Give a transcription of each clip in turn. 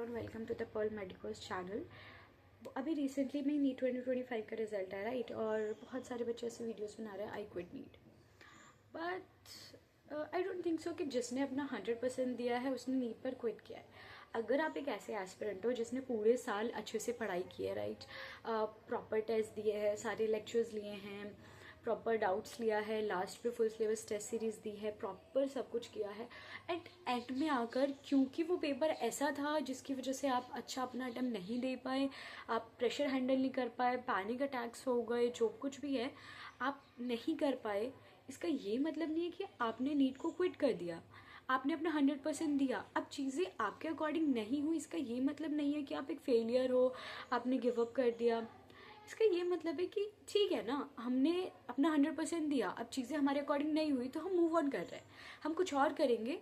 Everyone, welcome to the Pearl Medicos channel. अभी recently में NEET 2025 का रिजल्ट आया राइट, और बहुत सारे बच्चे ऐसे वीडियोस बना रहे हैं I quit NEET. But I don't think so कि जिसने अपना 100% दिया है उसने नीट पर क्विट किया है। अगर आप एक ऐसे एस्पिरेंट हो जिसने पूरे साल अच्छे से पढ़ाई की है राइट, प्रॉपर टेस्ट दिए हैं, सारे लेक्चर्स लिए हैं, प्रॉपर डाउट्स लिया है, लास्ट पे फुल सिलेबस टेस्ट सीरीज दी है, प्रॉपर सब कुछ किया है, एंड में आकर क्योंकि वो पेपर ऐसा था जिसकी वजह से आप अच्छा अपना अटेम्प्ट नहीं दे पाए, आप प्रेशर हैंडल नहीं कर पाए, पैनिक अटैक्स हो गए, जो कुछ भी है आप नहीं कर पाए, इसका ये मतलब नहीं है कि आपने नीट को क्विट कर दिया। आपने अपना 100% दिया। अब चीज़ें आपके अकॉर्डिंग नहीं हुई, इसका ये मतलब नहीं है कि आप एक फेलियर हो, आपने गिव अप कर दिया। इसका ये मतलब है कि ठीक है ना, हमने अपना 100% दिया, अब चीज़ें हमारे अकॉर्डिंग नहीं हुई तो हम मूव ऑन कर रहे हैं, हम कुछ और करेंगे,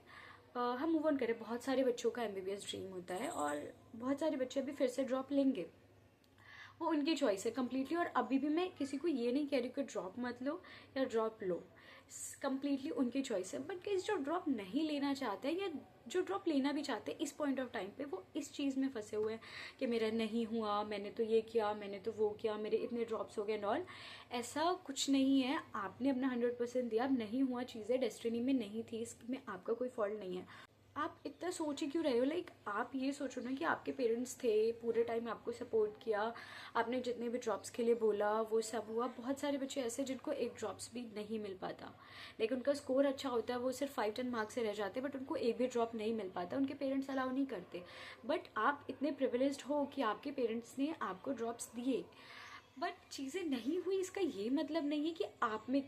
हम मूव ऑन करें। बहुत सारे बच्चों का MBBS ड्रीम होता है और बहुत सारे बच्चे अभी फिर से ड्रॉप लेंगे, वो उनकी चॉइस है कम्प्लीटली। और अभी भी मैं किसी को ये नहीं कह रही कि ड्रॉप मत लो या ड्रॉप लो, कम्प्लीटली उनकी चॉइस है। बट किस जो ड्रॉप नहीं लेना चाहते हैं या जो ड्रॉप लेना भी चाहते हैं, इस पॉइंट ऑफ टाइम पे वो इस चीज़ में फंसे हुए हैं कि मेरा नहीं हुआ, मैंने तो ये किया, मैंने तो वो किया, मेरे इतने ड्रॉप्स हो गए एंड ऑल। ऐसा कुछ नहीं है, आपने अपना 100% दिया, अब नहीं हुआ, चीज़ें डेस्टिनी में नहीं थी, इसमें आपका कोई फॉल्ट नहीं है। आप इतना सोच ही क्यों रहे हो? लाइक आप ये सोचो ना कि आपके पेरेंट्स थे, पूरे टाइम आपको सपोर्ट किया, आपने जितने भी ड्रॉप्स के लिए बोला वो सब हुआ। बहुत सारे बच्चे ऐसे जिनको एक ड्रॉप्स भी नहीं मिल पाता, लेकिन उनका स्कोर अच्छा होता है, वो सिर्फ 5-10 मार्क्स से रह जाते, बट उनको एक भी ड्रॉप नहीं मिल पाता, उनके पेरेंट्स अलाउ नहीं करते। बट आप इतने प्रिविलेज्ड हो कि आपके पेरेंट्स ने आपको ड्रॉप्स दिए, बट चीज़ें नहीं हुई, इसका ये मतलब नहीं है कि आप में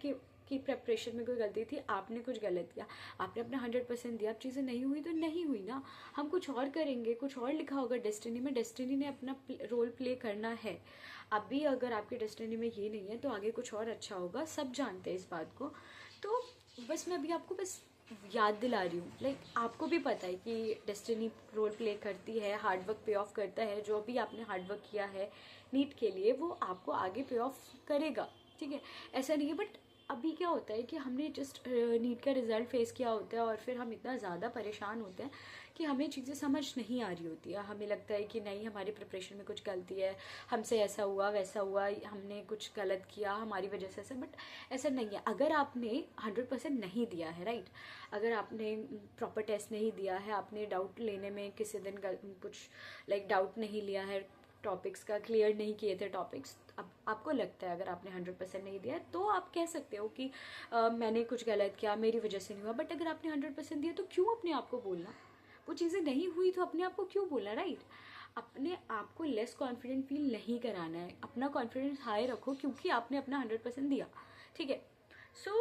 की प्रेपरेशन में कोई गलती थी, आपने कुछ गलत किया। आपने अपना 100% दिया, अब चीज़ें नहीं हुई तो नहीं हुई ना, हम कुछ और करेंगे, कुछ और लिखा होगा डेस्टिनी में, डेस्टिनी ने अपना रोल प्ले करना है। अभी अगर आपकी डेस्टिनी में ये नहीं है तो आगे कुछ और अच्छा होगा, सब जानते हैं इस बात को। तो बस मैं अभी आपको बस याद दिला रही हूँ, लाइक आपको भी पता है कि डेस्टिनी रोल प्ले करती है, हार्डवर्क पे ऑफ करता है, जो भी आपने हार्डवर्क किया है नीट के लिए वो आपको आगे पे ऑफ करेगा, ठीक है, ऐसा नहीं है। बट अभी क्या होता है कि हमने जस्ट नीट का रिजल्ट फेस किया होता है और फिर हम इतना ज़्यादा परेशान होते हैं कि हमें चीज़ें समझ नहीं आ रही होती है, हमें लगता है कि नहीं हमारी प्रिपरेशन में कुछ गलती है, हमसे ऐसा हुआ वैसा हुआ, हमने कुछ गलत किया, हमारी वजह से ऐसा। बट ऐसा नहीं है। अगर आपने 100% नहीं दिया है राइट, अगर आपने प्रॉपर टेस्ट नहीं दिया है, आपने डाउट लेने में किसी दिन कुछ लाइक डाउट नहीं लिया है, टॉपिक्स का क्लियर नहीं किए थे टॉपिक्स, अब आपको लगता है अगर आपने 100% नहीं दिया तो आप कह सकते हो कि मैंने कुछ गलत किया, मेरी वजह से नहीं हुआ। बट अगर आपने 100% दिया तो क्यों अपने आप को बोलना? वो चीज़ें नहीं हुई तो अपने आप को क्यों बोलना, राइट? अपने आप को लेस कॉन्फिडेंट फील नहीं कराना है, अपना कॉन्फिडेंस हाई रखो क्योंकि आपने अपना 100% दिया, ठीक है। सो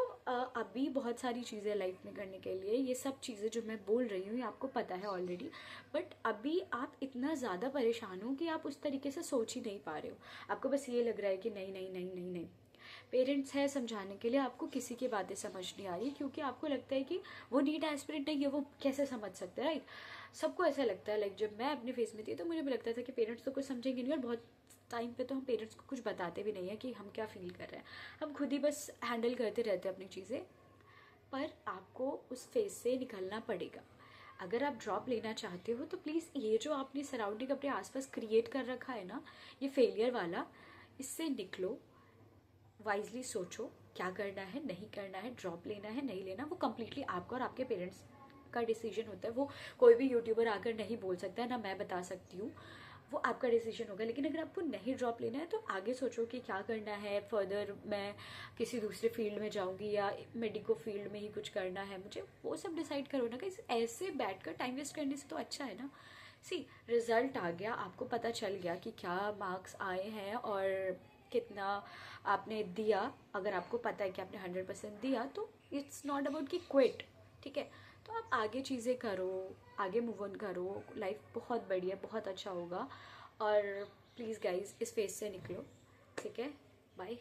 अभी बहुत सारी चीज़ें लाइफ में करने के लिए, ये सब चीज़ें जो मैं बोल रही हूँ ये आपको पता है ऑलरेडी, बट अभी आप इतना ज़्यादा परेशान हो कि आप उस तरीके से सोच ही नहीं पा रहे हो। आपको बस ये लग रहा है कि नहीं नहीं नहीं नहीं नहीं, पेरेंट्स है समझाने के लिए, आपको किसी की बातें समझ नहीं आ रही क्योंकि आपको लगता है कि वो नीट एस्पिरेंट नहीं है, वो कैसे समझ सकते हैं, राइट? सबको ऐसा लगता है। लाइक जब मैं अपने फेस में थी तो मुझे भी लगता था कि पेरेंट्स तो कुछ समझेंगे नहीं, और बहुत टाइम पे तो हम पेरेंट्स को कुछ बताते भी नहीं है कि हम क्या फील कर रहे हैं, हम खुद ही बस हैंडल करते रहते हैं अपनी चीज़ें। पर आपको उस फेज से निकलना पड़ेगा। अगर आप ड्रॉप लेना चाहते हो तो प्लीज़ ये जो आपने सराउंडिंग अपने आसपास क्रिएट कर रखा है ना, ये फेलियर वाला, इससे निकलो, वाइजली सोचो क्या करना है, नहीं करना है, ड्रॉप लेना है नहीं लेना, वो कम्प्लीटली आपका और आपके पेरेंट्स का डिसीजन होता है। वो कोई भी यूट्यूबर आकर नहीं बोल सकता है, ना मैं बता सकती हूँ, वो आपका डिसीजन होगा। लेकिन अगर आपको नहीं ड्रॉप लेना है तो आगे सोचो कि क्या करना है फर्दर, मैं किसी दूसरे फील्ड में जाऊंगी या मेडिको फील्ड में ही कुछ करना है मुझे, वो सब डिसाइड करो ना। कि ऐसे बैठ कर टाइम वेस्ट करने से तो अच्छा है ना। सी, रिजल्ट आ गया, आपको पता चल गया कि क्या मार्क्स आए हैं और कितना आपने दिया। अगर आपको पता है कि आपने 100% दिया तो इट्स नॉट अबाउट कि क्विट, ठीक है। तो आप आगे चीज़ें करो, आगे मूव ऑन करो, लाइफ बहुत बड़ी है, बहुत अच्छा होगा। और प्लीज़ गाइज इस फेज से निकलो, ठीक है। बाय।